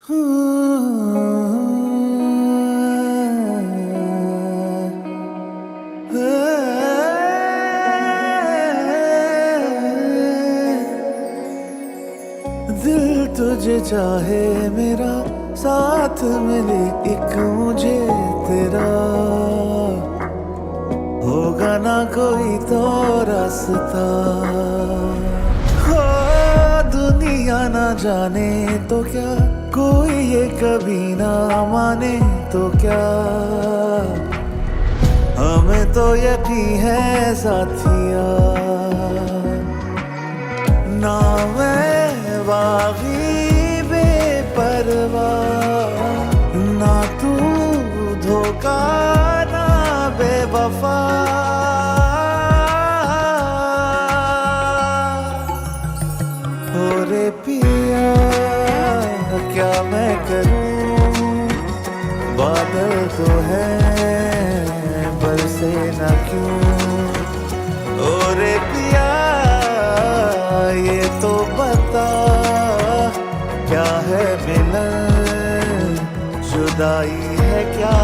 दिल तुझे चाहे मेरा, साथ मिले एक मुझे तेरा, होगा ना कोई तो रास्ता। हो दुनिया ना जाने तो क्या, कोई ये कभी ना माने तो क्या, हमें तो यकीन है साथिया। ना मैं बागी बेपरवाह, ना तू धोखा ना बेवफा, हो रे पिया क्या मैं करूं, बादल तो है बरसे ना क्यों। ओ रे पिया ये तो बता, क्या है मिलन जुदाई है क्या।